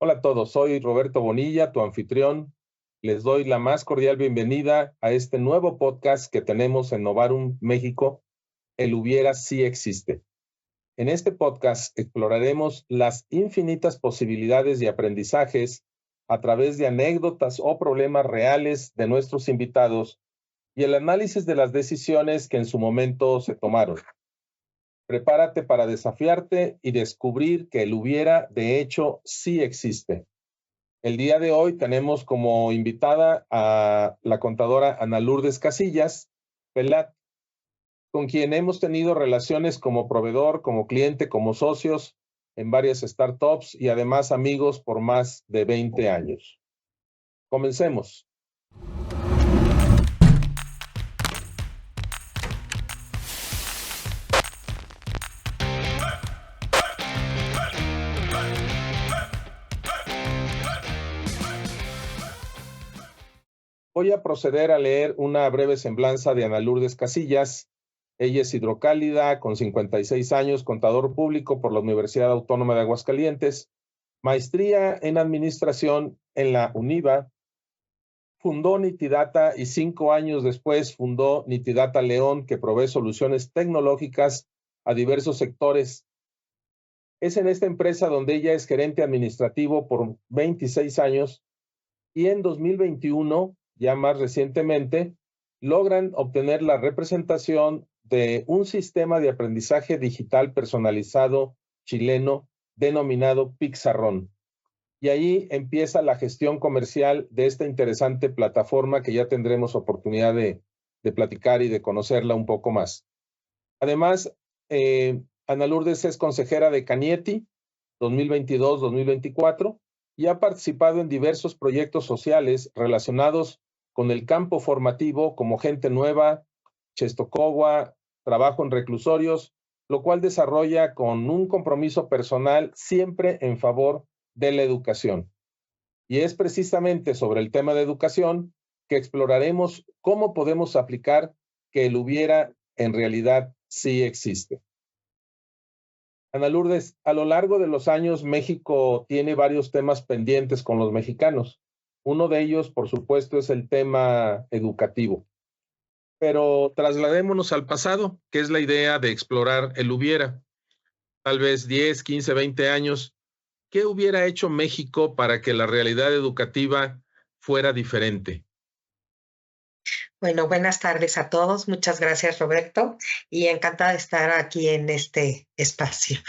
Hola a todos, soy Roberto Bonilla, tu anfitrión. Les doy la más cordial bienvenida a este nuevo podcast que tenemos en Novarum, México, El Hubiera Sí Existe. En este podcast exploraremos las infinitas posibilidades de aprendizajes a través de anécdotas o problemas reales de nuestros invitados y el análisis de las decisiones que en su momento se tomaron. Prepárate para desafiarte y descubrir que el hubiera, de hecho, sí existe. El día de hoy tenemos como invitada a la contadora Ana Lourdes Casillas Pelat, con quien hemos tenido relaciones como proveedor, como cliente, como socios en varias startups y además amigos por más de 20 años. Comencemos. Voy a proceder a leer una breve semblanza de Ana Lourdes Casillas. Ella es hidrocálida, con 56 años, contador público por la Universidad Autónoma de Aguascalientes, maestría en administración en la UNIVA, fundó Nitidata y 5 años después fundó Nitidata León, que provee soluciones tecnológicas a diversos sectores. Es en esta empresa donde ella es gerente administrativo por 26 años y en 2021, ya más recientemente, logran obtener la representación de un sistema de aprendizaje digital personalizado chileno denominado Pixarrón. Y ahí empieza la gestión comercial de esta interesante plataforma que ya tendremos oportunidad de platicar y de conocerla un poco más. Además, Ana Lourdes es consejera de Canieti 2022-2024 y ha participado en diversos proyectos sociales relacionados con el campo formativo como Gente Nueva, Czestochowa, trabajo en reclusorios, lo cual desarrolla con un compromiso personal siempre en favor de la educación. Y es precisamente sobre el tema de educación que exploraremos cómo podemos aplicar que el hubiera en realidad sí existe. Ana Lourdes, a lo largo de los años, México tiene varios temas pendientes con los mexicanos. Uno de ellos, por supuesto, es el tema educativo. Pero trasladémonos al pasado, que es la idea de explorar el hubiera. Tal vez 10, 15, 20 años. ¿Qué hubiera hecho México para que la realidad educativa fuera diferente? Bueno, buenas tardes a todos. Muchas gracias, Roberto, y encantada de estar aquí en este espacio.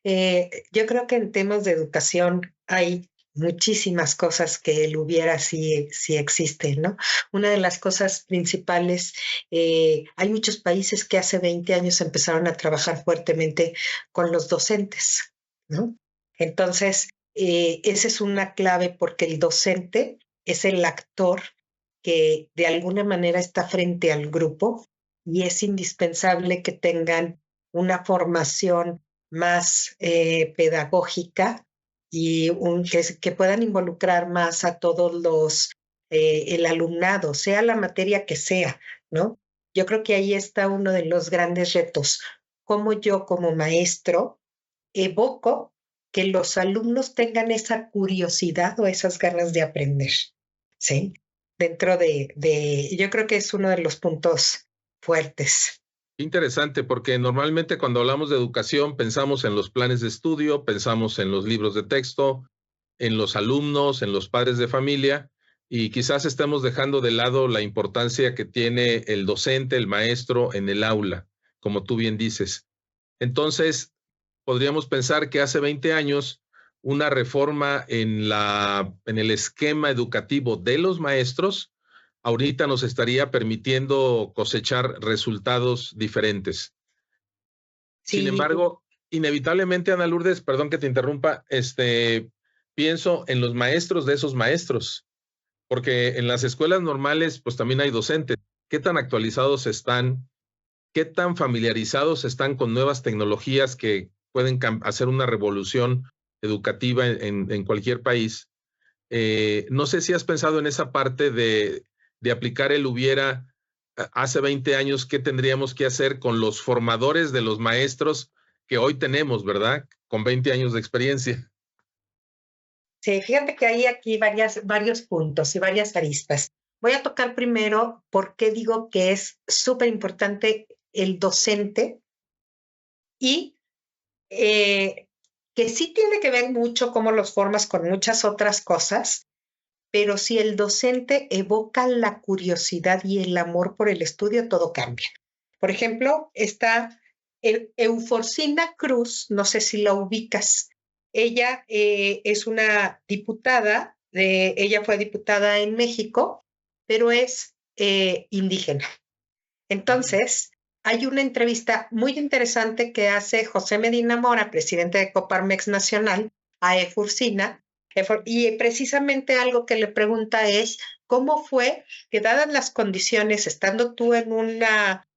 Yo creo que en temas de educación hay muchísimas cosas que el hubiera sí existe, ¿no? Una de las cosas principales, hay muchos países que hace 20 años empezaron a trabajar fuertemente con los docentes, ¿no? Entonces, esa es una clave porque el docente es el actor que de alguna manera está frente al grupo y es indispensable que tengan una formación más pedagógica y que puedan involucrar más a todos el alumnado, sea la materia que sea, ¿no? Yo creo que ahí está uno de los grandes retos. Cómo yo como maestro evoco que los alumnos tengan esa curiosidad o esas ganas de aprender, ¿sí? Yo creo que es uno de los puntos fuertes. Interesante, porque normalmente cuando hablamos de educación pensamos en los planes de estudio, pensamos en los libros de texto, en los alumnos, en los padres de familia, y quizás estemos dejando de lado la importancia que tiene el docente, el maestro en el aula, como tú bien dices. Entonces, podríamos pensar que hace 20 años una reforma en el esquema educativo de los maestros ahorita nos estaría permitiendo cosechar resultados diferentes. Sin Sí, embargo, inevitablemente, Ana Lourdes, perdón que te interrumpa, pienso en los maestros de esos maestros, porque en las escuelas normales, pues también hay docentes. ¿Qué tan actualizados están? ¿Qué tan familiarizados están con nuevas tecnologías que pueden hacer una revolución educativa en cualquier país? No sé si has pensado en esa parte de aplicar el hubiera hace 20 años, ¿qué tendríamos que hacer con los formadores de los maestros que hoy tenemos, verdad? Con 20 años de experiencia. Sí, fíjate que hay aquí varios puntos y varias aristas. Voy a tocar primero por qué digo que es súper importante el docente y que sí tiene que ver mucho cómo los formas con muchas otras cosas, pero si el docente evoca la curiosidad y el amor por el estudio, todo cambia. Por ejemplo, está Euforcina Cruz, no sé si la ubicas. Ella es una diputada, ella fue diputada en México, pero es indígena. Entonces, hay una entrevista muy interesante que hace José Medina Mora, presidente de Coparmex Nacional, a Efurcina, y precisamente algo que le pregunta es, ¿cómo fue que dadas las condiciones, estando tú en una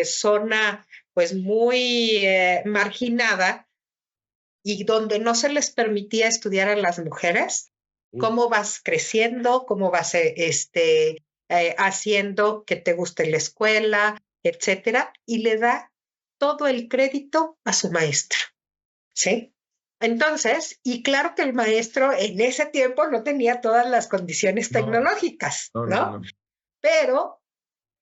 zona pues muy marginada y donde no se les permitía estudiar a las mujeres, cómo vas creciendo, cómo vas haciendo que te guste la escuela, etcétera, y le da todo el crédito a su maestro, ¿sí? Entonces, y claro que el maestro en ese tiempo no tenía todas las condiciones tecnológicas, ¿no? Pero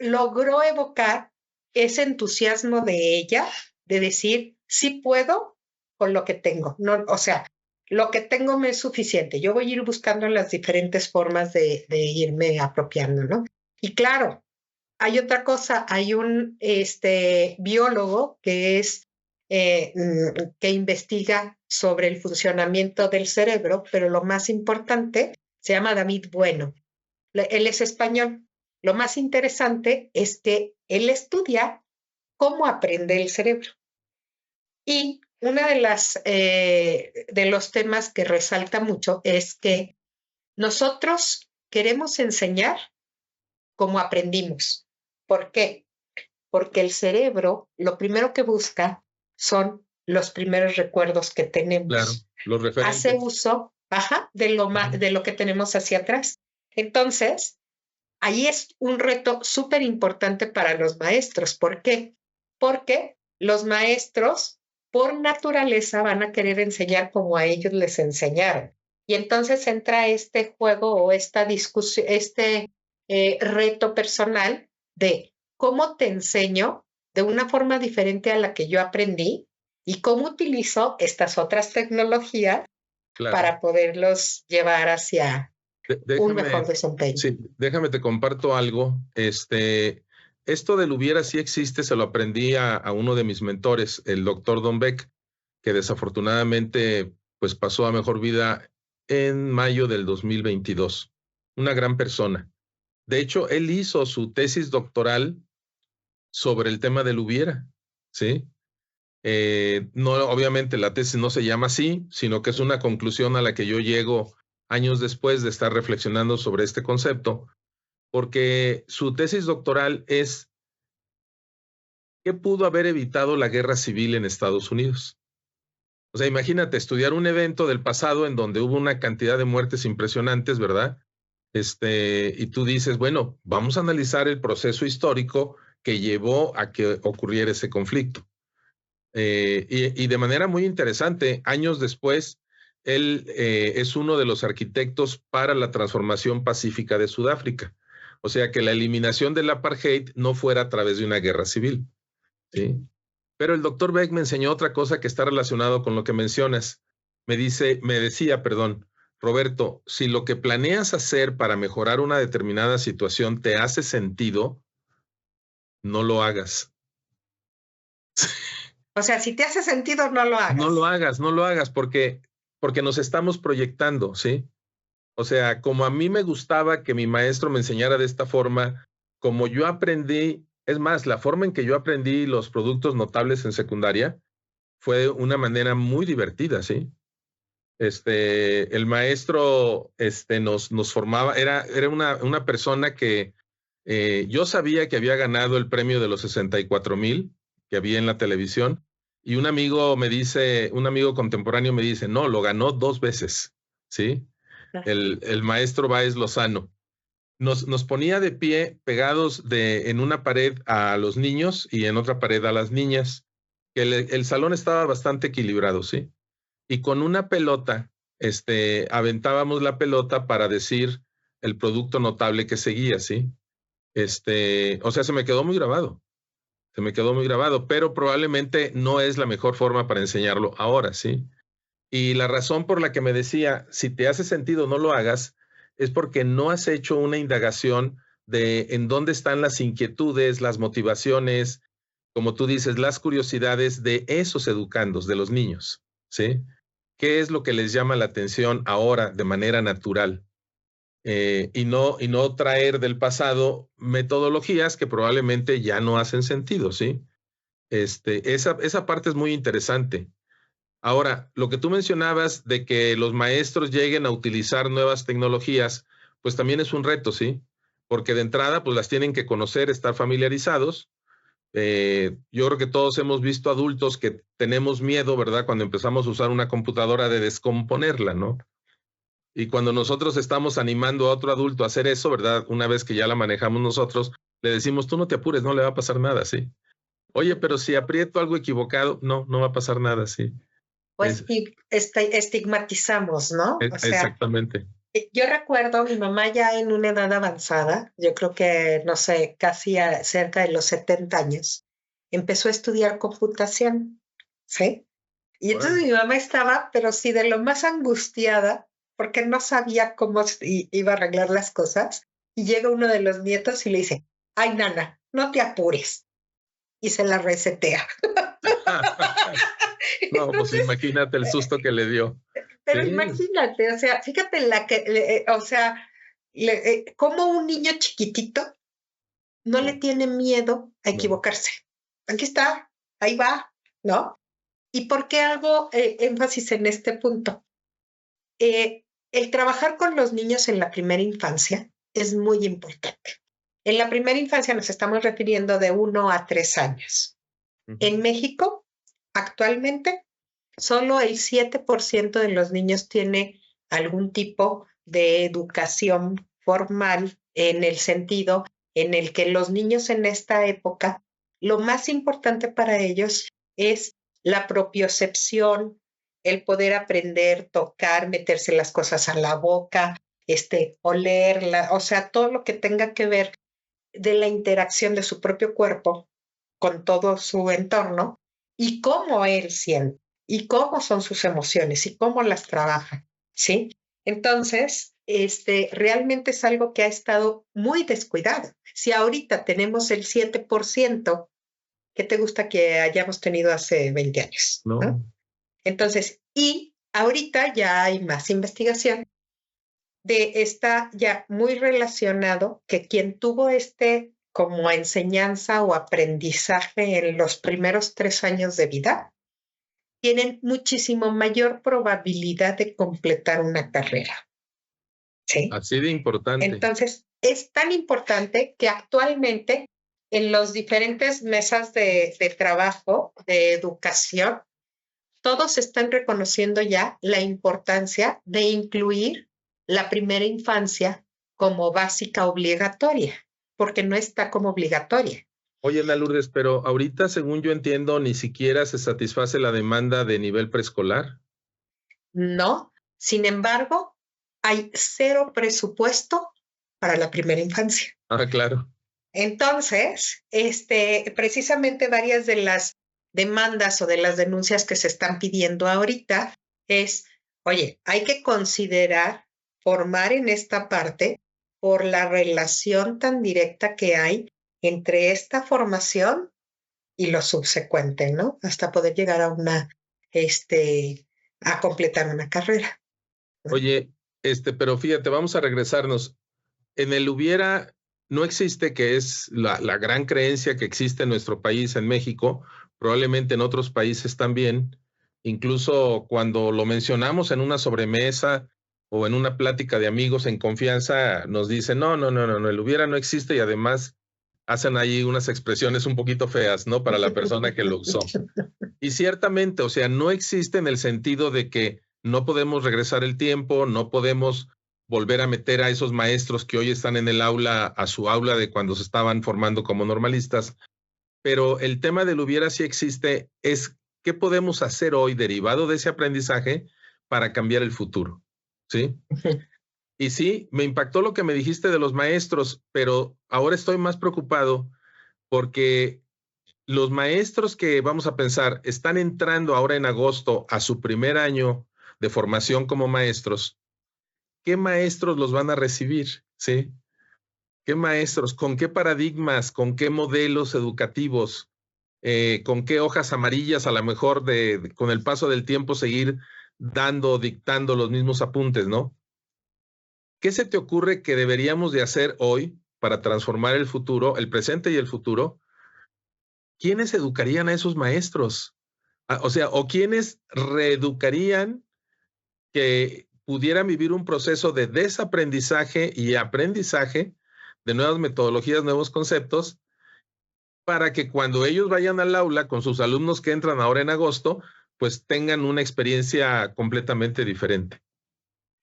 logró evocar ese entusiasmo de ella de decir, sí puedo con lo que tengo, no, o sea, lo que tengo me es suficiente, yo voy a ir buscando las diferentes formas de irme apropiando, ¿no? Y claro, hay otra cosa, hay un biólogo que es que investiga sobre el funcionamiento del cerebro, pero lo más importante se llama David Bueno. Él es español. Lo más interesante es que él estudia cómo aprende el cerebro. Y uno de los temas que resalta mucho es que nosotros queremos enseñar cómo aprendimos. ¿Por qué? Porque el cerebro lo primero que busca son los primeros recuerdos que tenemos. Claro, los referentes. Hace uso de lo que tenemos hacia atrás. Entonces, ahí es un reto súper importante para los maestros. ¿Por qué? Porque los maestros, por naturaleza, van a querer enseñar como a ellos les enseñaron. Y entonces entra este juego o esta discusión, reto personal de cómo te enseño de una forma diferente a la que yo aprendí y cómo utilizo estas otras tecnologías para poderlos llevar hacia un mejor desempeño. Sí, déjame te comparto algo. Esto del hubiera sí existe, se lo aprendí a uno de mis mentores, el doctor Don Beck, que desafortunadamente pues pasó a mejor vida en mayo del 2022. Una gran persona. De hecho, él hizo su tesis doctoral sobre el tema del hubiera, ¿sí? No, obviamente la tesis no se llama así, sino que es una conclusión a la que yo llego años después de estar reflexionando sobre este concepto, porque su tesis doctoral es ¿qué pudo haber evitado la guerra civil en Estados Unidos? O sea, imagínate estudiar un evento del pasado en donde hubo una cantidad de muertes impresionantes, ¿verdad? Y tú dices, bueno, vamos a analizar el proceso histórico que llevó a que ocurriera ese conflicto. Y de manera muy interesante, años después, él es uno de los arquitectos para la transformación pacífica de Sudáfrica. O sea, que la eliminación del apartheid no fuera a través de una guerra civil, ¿sí? Pero el doctor Beck me enseñó otra cosa que está relacionado con lo que mencionas. Me decía, Roberto, si lo que planeas hacer para mejorar una determinada situación te hace sentido, no lo hagas. O sea, si te hace sentido, no lo hagas. No lo hagas, porque nos estamos proyectando, ¿sí? O sea, como a mí me gustaba que mi maestro me enseñara de esta forma, como yo aprendí, es más, la forma en que yo aprendí los productos notables en secundaria fue de una manera muy divertida, ¿sí? El maestro nos formaba, era una persona que yo sabía que había ganado el premio de los 64,000 que había en la televisión, y un amigo contemporáneo me dice, no, lo ganó 2 veces, ¿sí? El maestro Báez Lozano. Nos ponía de pie pegados en una pared a los niños y en otra pared a las niñas. El salón estaba bastante equilibrado, ¿sí? Y con una pelota aventábamos la pelota para decir el producto notable que seguía, ¿sí? O sea, se me quedó muy grabado. Se me quedó muy grabado, pero probablemente no es la mejor forma para enseñarlo ahora, ¿sí? Y la razón por la que me decía, si te hace sentido no lo hagas, es porque no has hecho una indagación de en dónde están las inquietudes, las motivaciones, como tú dices, las curiosidades de esos educandos, de los niños, ¿sí? ¿Qué es lo que les llama la atención ahora de manera natural? Y no traer del pasado metodologías que probablemente ya no hacen sentido, ¿sí? Esa parte es muy interesante. Ahora, lo que tú mencionabas de que los maestros lleguen a utilizar nuevas tecnologías, pues también es un reto, ¿sí? Porque de entrada, pues las tienen que conocer, estar familiarizados. Yo creo que todos hemos visto adultos que tenemos miedo, ¿verdad? Cuando empezamos a usar una computadora de descomponerla, ¿no? Y cuando nosotros estamos animando a otro adulto a hacer eso, ¿verdad? Una vez que ya la manejamos nosotros, le decimos, tú no te apures, no le va a pasar nada, ¿sí? Oye, pero si aprieto algo equivocado, no va a pasar nada, ¿sí? Pues estigmatizamos, ¿no? O sea, exactamente. Yo recuerdo mi mamá ya en una edad avanzada, yo creo que, no sé, casi cerca de los 70 años, empezó a estudiar computación, ¿sí? Y entonces mi mamá estaba, pero sí, de lo más angustiada, porque no sabía cómo iba a arreglar las cosas. Y llega uno de los nietos y le dice, ay, nana, no te apures. Y se la resetea. No, pues imagínate el susto que le dio. Pero sí. Imagínate, o sea, fíjate o sea, como un niño chiquitito no le tiene miedo a equivocarse. Aquí está, ahí va, ¿no? ¿Y por qué hago énfasis en este punto? El trabajar con los niños en la primera infancia es muy importante. En la primera infancia nos estamos refiriendo de 1 a 3 años. En México, actualmente, solo el 7% de los niños tiene algún tipo de educación formal en el sentido en el que los niños en esta época, lo más importante para ellos es la propiocepción, el poder aprender, tocar, meterse las cosas a la boca, olerla, o sea, todo lo que tenga que ver de la interacción de su propio cuerpo con todo su entorno y cómo él siente y cómo son sus emociones y cómo las trabaja, ¿sí? Entonces, realmente es algo que ha estado muy descuidado. Si ahorita tenemos el 7%, ¿qué te gusta que hayamos tenido hace 20 años? ¿no? Entonces, y ahorita ya hay más investigación está ya muy relacionado que quien tuvo como enseñanza o aprendizaje en los primeros 3 años de vida, tienen muchísimo mayor probabilidad de completar una carrera. ¿Sí? Así de importante. Entonces, es tan importante que actualmente en los diferentes mesas de trabajo, de educación, todos están reconociendo ya la importancia de incluir la primera infancia como básica obligatoria, porque no está como obligatoria. Oye, Ana Lourdes, pero ahorita, según yo entiendo, ni siquiera se satisface la demanda de nivel preescolar. No, sin embargo, hay 0 presupuesto para la primera infancia. Ah, claro. Entonces, precisamente varias de las demandas o de las denuncias que se están pidiendo ahorita es, oye, hay que considerar formar en esta parte por la relación tan directa que hay entre esta formación y lo subsecuente, ¿no? Hasta poder llegar a a completar una carrera. Oye, pero fíjate, vamos a regresarnos. En el hubiera, no existe, que es la gran creencia que existe en nuestro país, en México, probablemente en otros países también, incluso cuando lo mencionamos en una sobremesa o en una plática de amigos en confianza, nos dicen, no, el hubiera no existe, y además hacen ahí unas expresiones un poquito feas, ¿no? Para la persona que lo usó. Y ciertamente, o sea, no existe en el sentido de que no podemos regresar el tiempo, no podemos volver a meter a esos maestros que hoy están en el aula, a su aula de cuando se estaban formando como normalistas. Pero el tema del hubiera sí existe, es qué podemos hacer hoy derivado de ese aprendizaje para cambiar el futuro, ¿sí? Ujú. Y sí, me impactó lo que me dijiste de los maestros, pero ahora estoy más preocupado porque los maestros que, vamos a pensar, están entrando ahora en agosto a su primer año de formación como maestros, ¿qué maestros los van a recibir? ¿Sí? ¿Qué maestros? ¿Con qué paradigmas? ¿Con qué modelos educativos? ¿Con qué hojas amarillas a lo mejor con el paso del tiempo seguir dictando los mismos apuntes, ¿no? ¿Qué se te ocurre que deberíamos de hacer hoy para transformar el futuro, el presente y el futuro? ¿Quiénes educarían a esos maestros? O sea, ¿o quiénes reeducarían que pudieran vivir un proceso de desaprendizaje y aprendizaje de nuevas metodologías, nuevos conceptos, para que cuando ellos vayan al aula con sus alumnos que entran ahora en agosto, pues tengan una experiencia completamente diferente?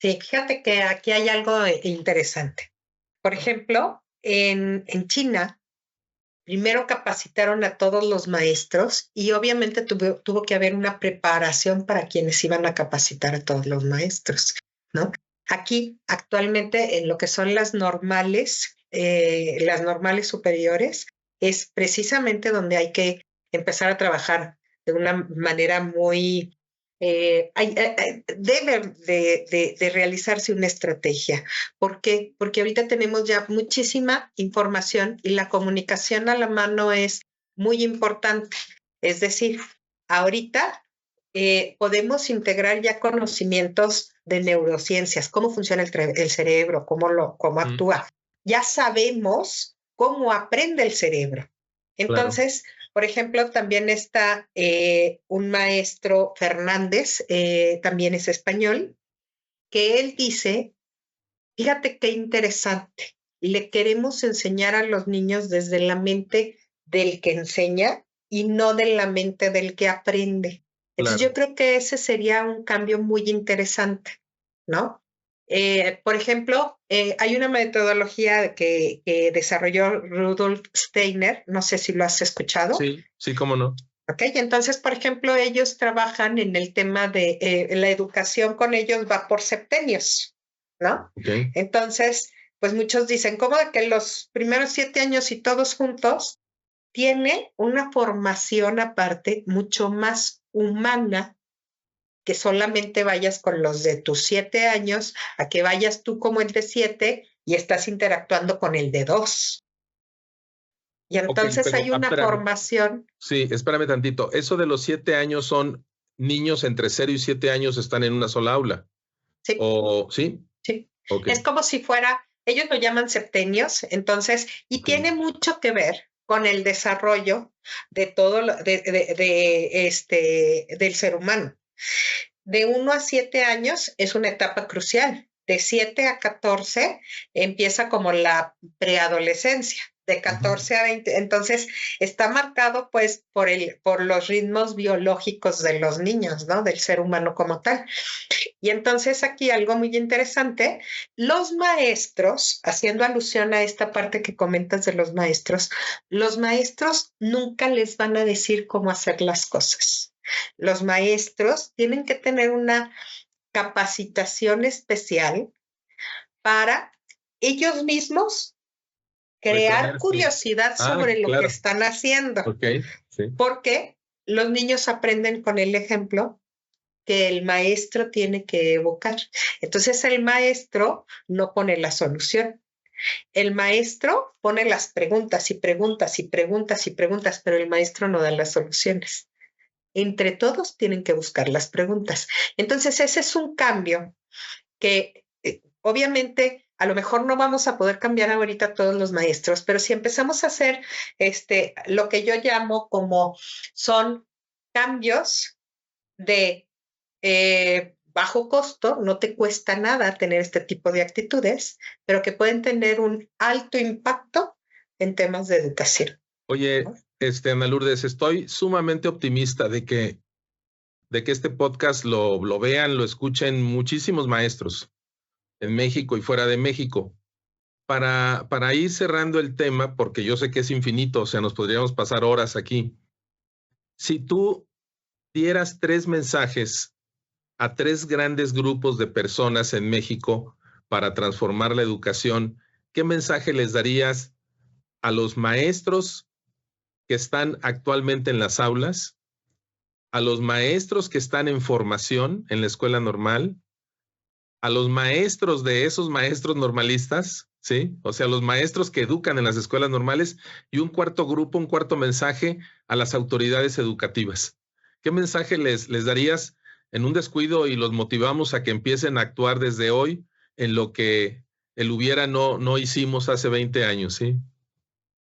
Sí, fíjate que aquí hay algo interesante. Por ejemplo, en China, primero capacitaron a todos los maestros y obviamente tuvo que haber una preparación para quienes iban a capacitar a todos los maestros, ¿no? Aquí, actualmente, en lo que son las normales superiores, es precisamente donde hay que empezar a trabajar de una manera muy debe de realizarse una estrategia. ¿Por qué? Porque ahorita tenemos ya muchísima información y la comunicación a la mano es muy importante. Es decir, ahorita podemos integrar ya conocimientos de neurociencias, cómo funciona el cerebro, cómo actúa. Ya sabemos cómo aprende el cerebro. Claro. Entonces, por ejemplo, también está un maestro Fernández, también es español, que él dice, fíjate qué interesante, le queremos enseñar a los niños desde la mente del que enseña y no de la mente del que aprende. Entonces Claro. yo creo que ese sería un cambio muy interesante, ¿no? Por ejemplo, hay una metodología que desarrolló Rudolf Steiner, no sé si lo has escuchado. Sí, sí, cómo no. Ok, entonces, por ejemplo, ellos trabajan en el tema de la educación con ellos va por septenios, ¿no? Okay. Entonces, pues muchos dicen, ¿cómo de que los primeros 7 años y todos juntos tiene una formación aparte mucho más humana que solamente vayas con los de tus 7 años, a que vayas tú como el de 7 y estás interactuando con el de 2. Y Okay, entonces pero hay una espérame. formación. Sí, espérame tantito. Eso de los 7 años son niños entre 0 y 7 años están en una sola aula. Sí, ¿O sí? sí. Ok. Es como si fuera, ellos lo llaman septenios, entonces, y Okay. tiene mucho que ver con el desarrollo de todo del ser humano. De 1 a 7 años es una etapa crucial. De 7 a 14 empieza como la preadolescencia. De 14 a 20, entonces está marcado pues por los ritmos biológicos de los niños, ¿no? Del ser humano como tal. Y entonces aquí algo muy interesante, los maestros, haciendo alusión a esta parte que comentas de los maestros nunca les van a decir cómo hacer las cosas. Los maestros tienen que tener una capacitación especial para ellos mismos crear Detenerse. curiosidad sobre lo que Claro. están haciendo, Ok, sí. porque los niños aprenden con el ejemplo que el maestro tiene que evocar. Entonces el maestro no pone la solución. El maestro pone las preguntas y preguntas y preguntas y preguntas, pero el maestro no da las soluciones. Entre todos tienen que buscar las preguntas. Entonces ese es un cambio que obviamente a lo mejor no vamos a poder cambiar ahorita todos los maestros, pero si empezamos a hacer lo que yo llamo como son cambios de bajo costo, no te cuesta nada tener este tipo de actitudes, pero que pueden tener un alto impacto en temas de educación. Oye, ¿No? Ana Lourdes, estoy sumamente optimista de que este podcast lo vean, lo escuchen muchísimos maestros en México y fuera de México. Para ir cerrando el tema, porque yo sé que es infinito, o sea, nos podríamos pasar horas aquí. Si tú dieras 3 mensajes a 3 grandes grupos de personas en México para transformar la educación, ¿qué mensaje les darías a los maestros que están actualmente en las aulas, a los maestros que están en formación en la escuela normal, a los maestros de esos maestros normalistas, ¿sí? O sea, los maestros que educan en las escuelas normales, y un cuarto grupo, un cuarto mensaje a las autoridades educativas? ¿Qué mensaje les darías en un descuido y los motivamos a que empiecen a actuar desde hoy en lo que el hubiera no hicimos hace 20 años, ¿sí?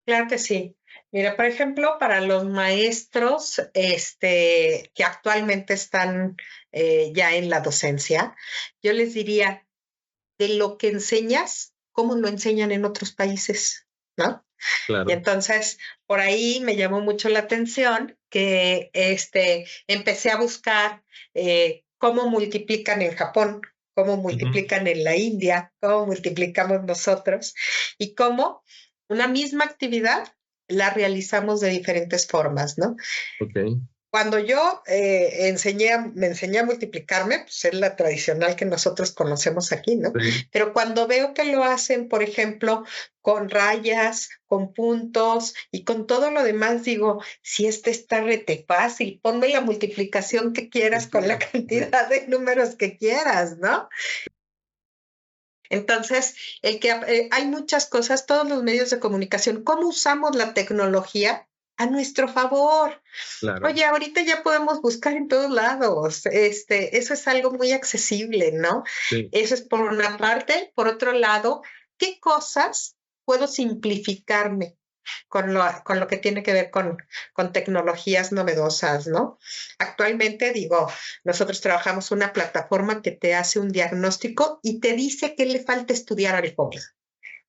Claro que sí. Mira, por ejemplo, para los maestros que actualmente están ya en la docencia, yo les diría, de lo que enseñas, cómo lo enseñan en otros países, ¿no? Y Claro. entonces, por ahí me llamó mucho la atención que empecé a buscar cómo multiplican en Japón, cómo multiplican en la India, cómo multiplicamos nosotros y cómo una misma actividad la realizamos de diferentes formas, ¿no? Ok. Cuando yo me enseñé a multiplicarme, pues es la tradicional que nosotros conocemos aquí, ¿no? Sí. Pero cuando veo que lo hacen, por ejemplo, con rayas, con puntos y con todo lo demás, digo, si está rete fácil, ponme la multiplicación que quieras con la cantidad de números que quieras, ¿no? Entonces, hay muchas cosas, todos los medios de comunicación, ¿cómo usamos la tecnología a nuestro favor? Claro. Oye, ahorita ya podemos buscar en todos lados. Eso es algo muy accesible, ¿no? Sí. Eso es por una parte. Por otro lado, ¿qué cosas puedo simplificarme con lo que tiene que ver con tecnologías novedosas, ¿no? Actualmente, digo, nosotros trabajamos una plataforma que te hace un diagnóstico y te dice qué le falta estudiar al joven.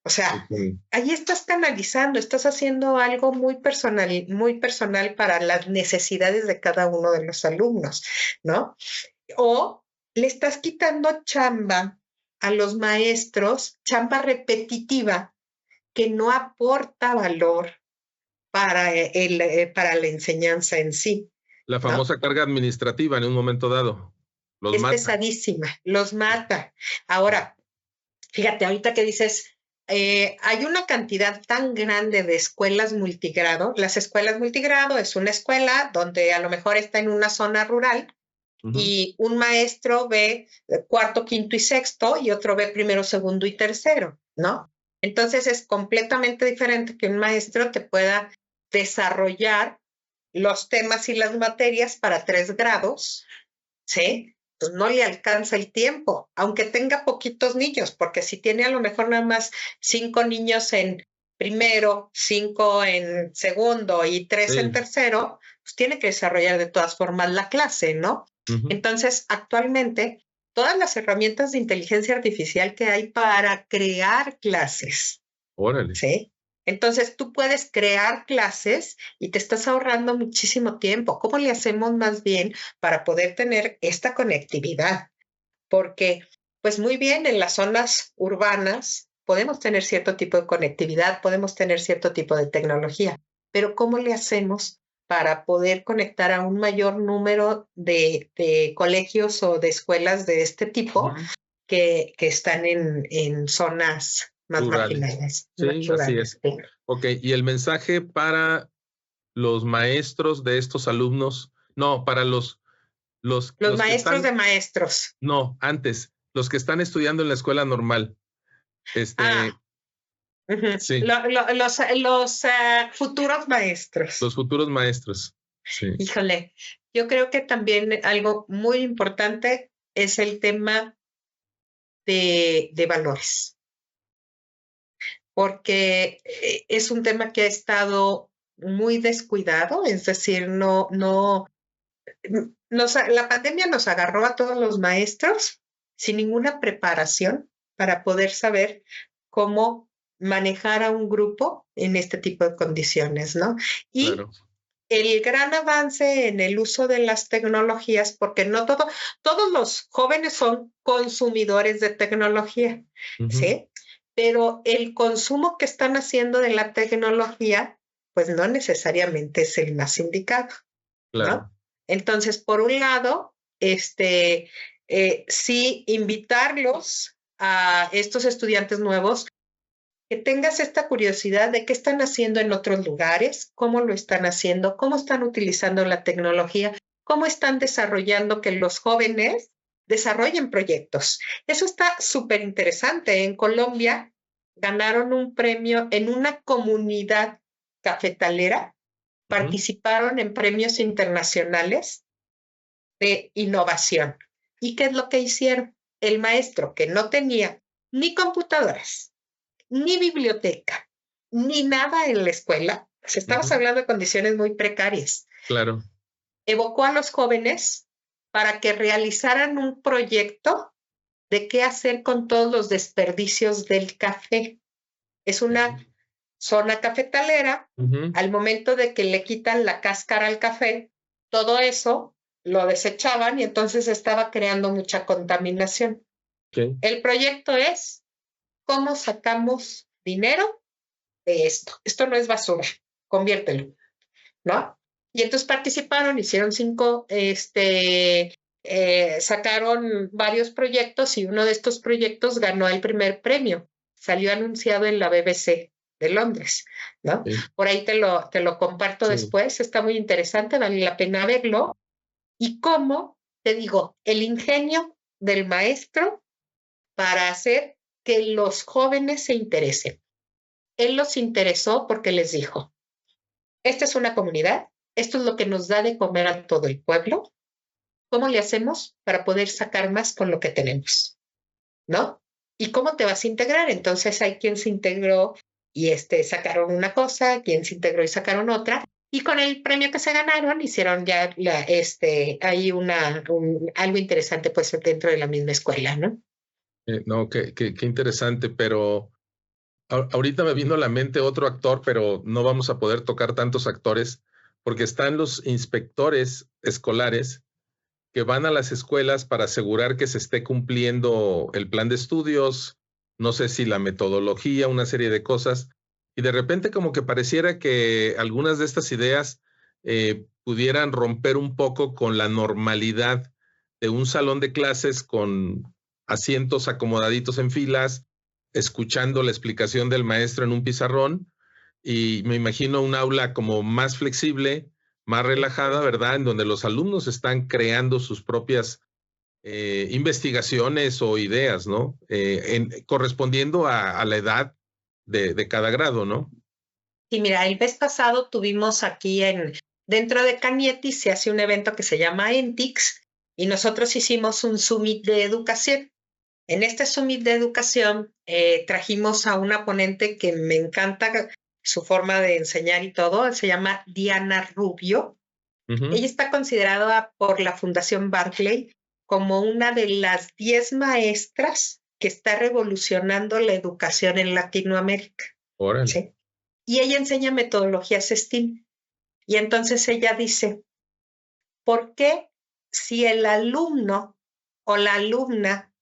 O sea, Ok. ahí estás canalizando, estás haciendo algo muy personal para las necesidades de cada uno de los alumnos, ¿no? O le estás quitando chamba a los maestros, chamba repetitiva que no aporta valor para la enseñanza en sí, La ¿no? famosa carga administrativa en un momento dado. Los Es mata. pesadísima, los mata. Ahora, fíjate, ahorita que dices, hay una cantidad tan grande de escuelas multigrado. Las escuelas multigrado es una escuela donde a lo mejor está en una zona rural y un maestro ve cuarto, quinto y sexto y otro ve primero, segundo y tercero, ¿no? Entonces es completamente diferente que un maestro te pueda desarrollar los temas y las materias para 3 grados, ¿sí? Pues no le alcanza el tiempo, aunque tenga poquitos niños, porque si tiene a lo mejor nada más 5 niños en primero, 5 en segundo y 3 en Sí. tercero, pues tiene que desarrollar de todas formas la clase, ¿no? Entonces, actualmente, todas las herramientas de inteligencia artificial que hay para crear clases, Órale. ¿sí? Entonces tú puedes crear clases y te estás ahorrando muchísimo tiempo. ¿Cómo le hacemos más bien para poder tener esta conectividad? Porque, pues muy bien, en las zonas urbanas podemos tener cierto tipo de conectividad, podemos tener cierto tipo de tecnología, pero ¿cómo le hacemos para poder conectar a un mayor número de colegios o de escuelas de este tipo que están en zonas más Rurales. marginales, más Sí, así rurales? es. Ok, y el mensaje para los maestros de estos alumnos, no, para Los los que maestros de están, maestros. no, antes, los que están estudiando en la escuela normal. Ah, Sí, los futuros maestros. los futuros maestros. Sí. Híjole, yo creo que también algo muy importante es el tema de valores, porque es un tema que ha estado muy descuidado, es decir, la pandemia nos agarró a todos los maestros sin ninguna preparación para poder saber cómo manejar a un grupo en este tipo de condiciones, ¿no? Y Claro. el gran avance en el uso de las tecnologías, porque no todos los jóvenes son consumidores de tecnología, ¿sí? Pero el consumo que están haciendo de la tecnología, pues no necesariamente es el más indicado, Claro. ¿no? Entonces, por un lado, sí invitarlos a estos estudiantes nuevos, que tengas esta curiosidad de qué están haciendo en otros lugares, cómo lo están haciendo, cómo están utilizando la tecnología, cómo están desarrollando que los jóvenes desarrollen proyectos. Eso está súper interesante. En Colombia ganaron un premio en una comunidad cafetalera, participaron en premios internacionales de innovación. ¿Y qué es lo que hicieron? El maestro, que no tenía ni computadoras, ni biblioteca, ni nada en la escuela, pues estamos hablando de condiciones muy precarias. Claro. Evocó a los jóvenes para que realizaran un proyecto de qué hacer con todos los desperdicios del café. Es una zona cafetalera. Al momento de que le quitan la cáscara al café, todo eso lo desechaban y entonces estaba creando mucha contaminación. El proyecto es cómo sacamos dinero de esto. Esto no es basura, conviértelo, ¿no? Y entonces participaron, hicieron 5, sacaron varios proyectos y uno de estos proyectos ganó el primer premio. Salió anunciado en la BBC de Londres, ¿no? Por ahí te lo comparto después. Está muy interesante, vale la pena verlo. Y cómo, te digo, el ingenio del maestro para hacer que los jóvenes se interesen. Él los interesó porque les dijo, esta es una comunidad, esto es lo que nos da de comer a todo el pueblo. ¿Cómo le hacemos para poder sacar más con lo que tenemos? ¿No? ¿Y cómo te vas a integrar? Entonces hay quien se integró y sacaron una cosa, quien se integró y sacaron otra. Y con el premio que se ganaron, hicieron ya ahí algo interesante pues dentro de la misma escuela, ¿no? No, qué interesante, pero ahorita me vino a la mente otro actor, pero no vamos a poder tocar tantos actores, porque están los inspectores escolares que van a las escuelas para asegurar que se esté cumpliendo el plan de estudios, no sé si la metodología, una serie de cosas, y de repente como que pareciera que algunas de estas ideas pudieran romper un poco con la normalidad de un salón de clases con asientos acomodaditos en filas, escuchando la explicación del maestro en un pizarrón, y me imagino un aula como más flexible, más relajada, ¿verdad? En donde los alumnos están creando sus propias investigaciones o ideas, ¿no? Correspondiendo a la edad de cada grado, ¿no? Sí, mira, el mes pasado tuvimos aquí dentro de Cañete se hace un evento que se llama ENTICS y nosotros hicimos un summit de educación. En este summit de educación trajimos a una ponente que me encanta su forma de enseñar y todo, se llama Diana Rubio. Ella está considerada por la Fundación Barclay como una de las 10 maestras que está revolucionando la educación en Latinoamérica. Órale. ¿Sí? Y ella enseña metodologías STEAM. Y entonces ella dice, ¿por qué si el alumno o la alumna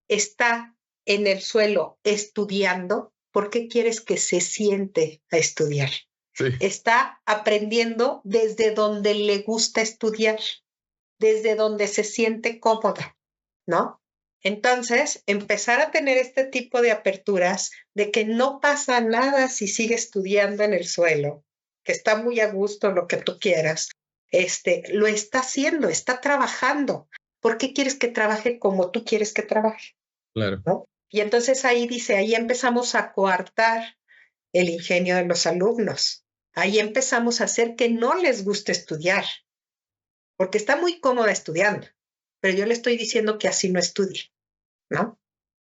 está en el suelo estudiando, por qué quieres que se siente a estudiar? Sí. Está aprendiendo desde donde le gusta estudiar, desde donde se siente cómoda, ¿no? Entonces, empezar a tener este tipo de aperturas de que no pasa nada si sigue estudiando en el suelo, que está muy a gusto lo que tú quieras, lo está haciendo, está trabajando. ¿Por qué quieres que trabaje como tú quieres que trabaje? Claro. ¿No? Y entonces ahí dice, ahí empezamos a coartar el ingenio de los alumnos. Ahí empezamos a hacer que no les guste estudiar, porque está muy cómoda estudiando, pero yo le estoy diciendo que así no estudie, ¿no?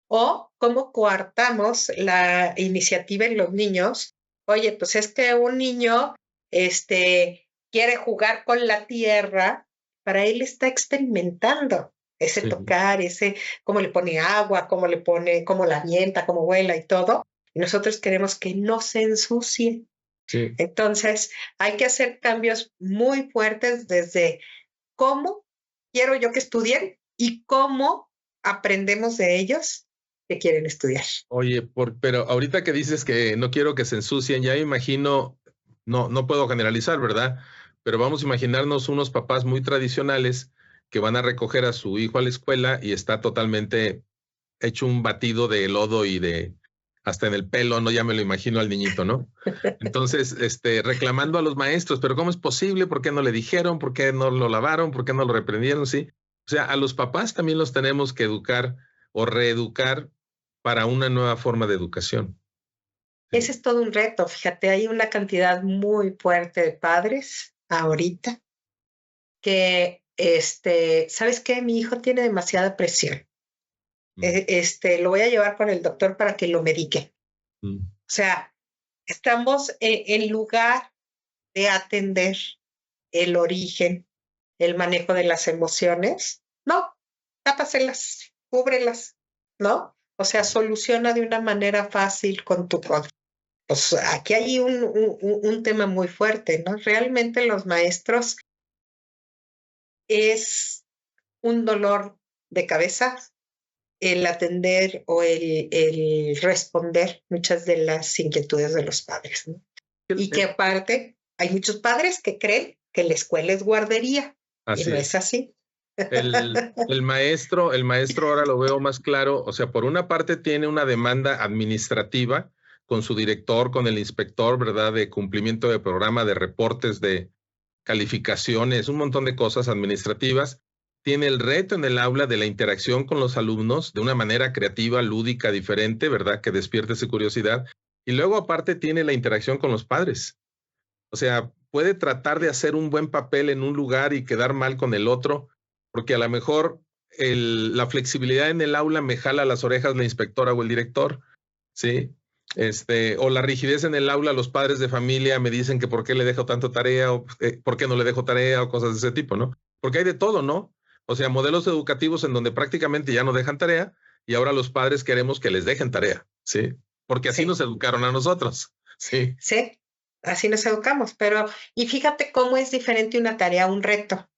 O cómo coartamos la iniciativa en los niños. Oye, pues es que un niño quiere jugar con la tierra, para él está experimentando ese sí. Tocar, ese cómo le pone agua, cómo la avienta, cómo vuela y todo. Y nosotros queremos que no se ensucie. Sí. Entonces, hay que hacer cambios muy fuertes desde cómo quiero yo que estudien y cómo aprendemos de ellos que quieren estudiar. Oye, pero ahorita que dices que no quiero que se ensucien, ya me imagino, no puedo generalizar, ¿verdad? Pero vamos a imaginarnos unos papás muy tradicionales que van a recoger a su hijo a la escuela y está totalmente hecho un batido de lodo y hasta en el pelo, no, ya me lo imagino al niñito, ¿no? Entonces, reclamando a los maestros, pero ¿cómo es posible? ¿Por qué no le dijeron? ¿Por qué no lo lavaron? ¿Por qué no lo reprendieron? Sí. O sea, a los papás también los tenemos que educar o reeducar para una nueva forma de educación. Ese es todo un reto. Fíjate, hay una cantidad muy fuerte de padres ahorita que, ¿sabes qué? Mi hijo tiene demasiada presión. Lo voy a llevar con el doctor para que lo medique. O sea, estamos en lugar de atender el origen, el manejo de las emociones. No, tápaselas, cúbrelas, ¿no? O sea, soluciona de una manera fácil con tu con. Pues aquí hay un tema muy fuerte, ¿no? Realmente los maestros es un dolor de cabeza el atender o el responder muchas de las inquietudes de los padres, ¿no? Y que aparte hay muchos padres que creen que la escuela es guardería y no es así. El maestro ahora lo veo más claro, o sea, por una parte tiene una demanda administrativa con su director, con el inspector, ¿verdad? De cumplimiento de programa, de reportes, de calificaciones, un montón de cosas administrativas. Tiene el reto en el aula de la interacción con los alumnos de una manera creativa, lúdica, diferente, ¿verdad? Que despierte su curiosidad. Y luego aparte tiene la interacción con los padres. O sea, puede tratar de hacer un buen papel en un lugar y quedar mal con el otro, porque a lo mejor la flexibilidad en el aula me jala las orejas la inspectora o el director, ¿sí? O la rigidez en el aula, los padres de familia me dicen que por qué le dejo tanto tarea o por qué no le dejo tarea o cosas de ese tipo, ¿no? Porque hay de todo, ¿no? O sea, modelos educativos en donde prácticamente ya no dejan tarea y ahora los padres queremos que les dejen tarea, ¿sí? Porque así nos educaron a nosotros, ¿sí? Sí, así nos educamos, y fíjate cómo es diferente una tarea a un reto.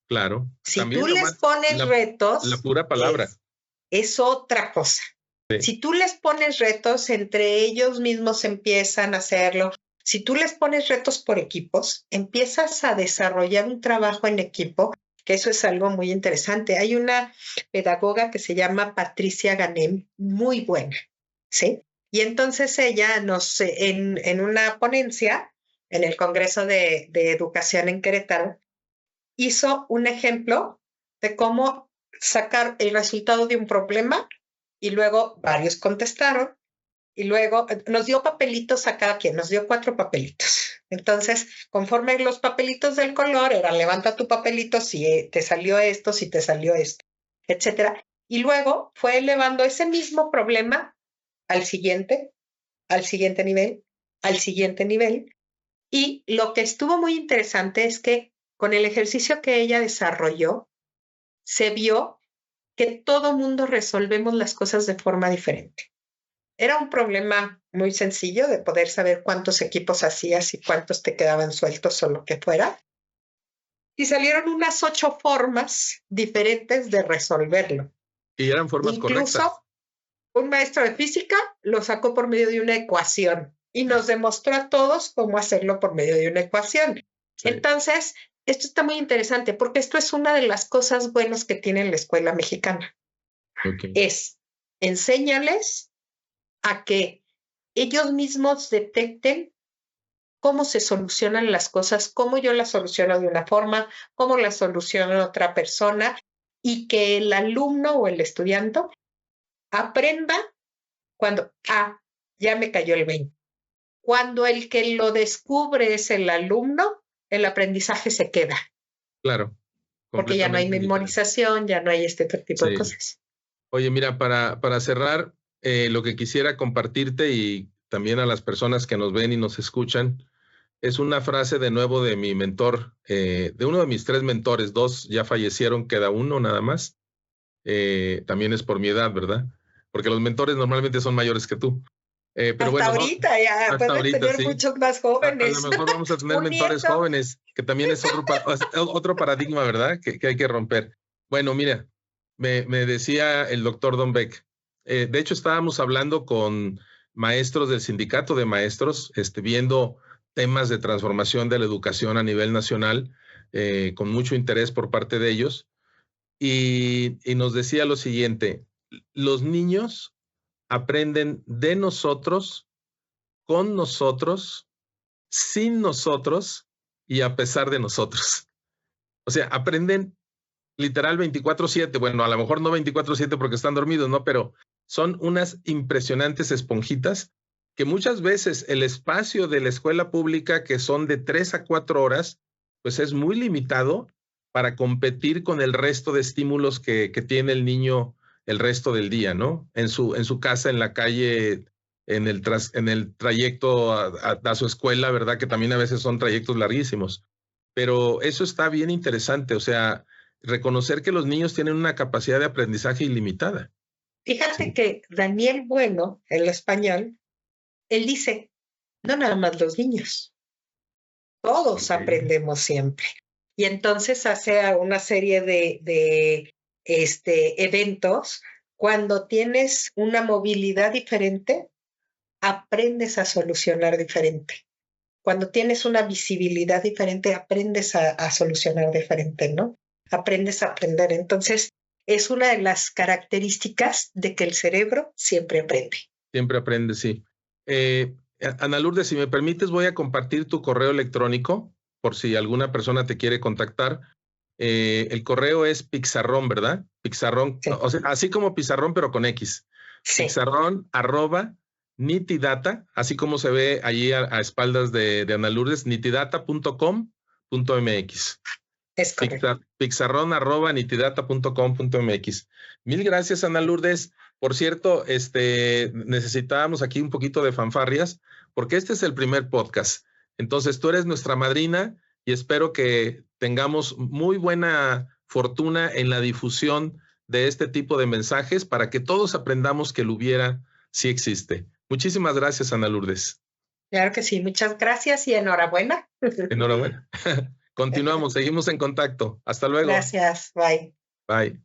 Claro. Si tú les pones retos, la pura palabra. Es otra cosa. Sí. Si tú les pones retos, entre ellos mismos empiezan a hacerlo. Si tú les pones retos por equipos, empiezas a desarrollar un trabajo en equipo, que eso es algo muy interesante. Hay una pedagoga que se llama Patricia Ganem, muy buena, ¿sí? Y entonces ella en una ponencia en el Congreso de Educación en Querétaro, hizo un ejemplo de cómo sacar el resultado de un problema y luego varios contestaron y luego nos dio papelitos a cada quien, nos dio 4 papelitos. Entonces, conforme los papelitos del color, era levanta tu papelito si te salió esto, si te salió esto, etcétera. Y luego fue elevando ese mismo problema al siguiente nivel, al siguiente nivel. Y lo que estuvo muy interesante es que con el ejercicio que ella desarrolló, se vio que todo mundo resolvemos las cosas de forma diferente. Era un problema muy sencillo de poder saber cuántos equipos hacías y cuántos te quedaban sueltos o lo que fuera. Y salieron unas 8 formas diferentes de resolverlo. Y eran formas correctas. Incluso un maestro de física lo sacó por medio de una ecuación y nos demostró a todos cómo hacerlo por medio de una ecuación. Sí. Entonces, esto está muy interesante porque esto es una de las cosas buenas que tiene la escuela mexicana. Okay. Es enséñales a que ellos mismos detecten cómo se solucionan las cosas, cómo yo las soluciono de una forma, cómo las soluciona otra persona y que el alumno o el estudiante aprenda cuando, ya me cayó el 20. Cuando el que lo descubre es el alumno, el aprendizaje se queda. Claro. Porque ya no hay memorización, ya no hay este tipo de cosas. Oye, mira, para cerrar, lo que quisiera compartirte y también a las personas que nos ven y nos escuchan, es una frase de nuevo de mi mentor, de uno de mis 3 mentores, 2 ya fallecieron, queda uno nada más. También es por mi edad, ¿verdad? Porque los mentores normalmente son mayores que tú. Pero hasta bueno, ahorita ya pueden tener muchos más jóvenes. A lo mejor vamos a tener mentores jóvenes, que también es otro paradigma, ¿verdad? Que hay que romper. Bueno, mira, me decía el doctor Don Beck, de hecho estábamos hablando con maestros del sindicato de maestros, viendo temas de transformación de la educación a nivel nacional, con mucho interés por parte de ellos. y nos decía lo siguiente: los niños aprenden de nosotros, con nosotros, sin nosotros y a pesar de nosotros. O sea, aprenden literal 24/7. Bueno, a lo mejor no 24/7 porque están dormidos, ¿no? Pero son unas impresionantes esponjitas que muchas veces el espacio de la escuela pública, que son de 3 a 4 horas, pues es muy limitado para competir con el resto de estímulos que tiene el niño el resto del día, ¿no? En su casa, en la calle, en el trayecto a su escuela, ¿verdad? Que también a veces son trayectos larguísimos. Pero eso está bien interesante, o sea, reconocer que los niños tienen una capacidad de aprendizaje ilimitada. Fíjate que Daniel Bueno, en el español, él dice, no nada más los niños, todos aprendemos siempre. Y entonces hace una serie de eventos. Cuando tienes una movilidad diferente, aprendes a solucionar diferente. Cuando tienes una visibilidad diferente, aprendes a solucionar diferente, ¿no? Aprendes a aprender. Entonces, es una de las características de que el cerebro siempre aprende. Siempre aprende, sí. Ana Lourdes, si me permites, voy a compartir tu correo electrónico por si alguna persona te quiere contactar. El correo es Pixarrón, ¿verdad? Pixarrón, sí. O sea, así como Pizarrón, pero con X. Sí. Pixarrón@nitidata, así como se ve allí a espaldas de Ana Lourdes, nitidata.com.mx. Es correcto. Pixarrón@nitidata.com.mx. Mil gracias, Ana Lourdes. Por cierto, necesitábamos aquí un poquito de fanfarrias, porque este es el primer podcast. Entonces, tú eres nuestra madrina y espero que tengamos muy buena fortuna en la difusión de este tipo de mensajes para que todos aprendamos que el hubiera sí existe. Muchísimas gracias, Ana Lourdes. Claro que sí. Muchas gracias y enhorabuena. Enhorabuena. Continuamos, seguimos en contacto. Hasta luego. Gracias. Bye. Bye.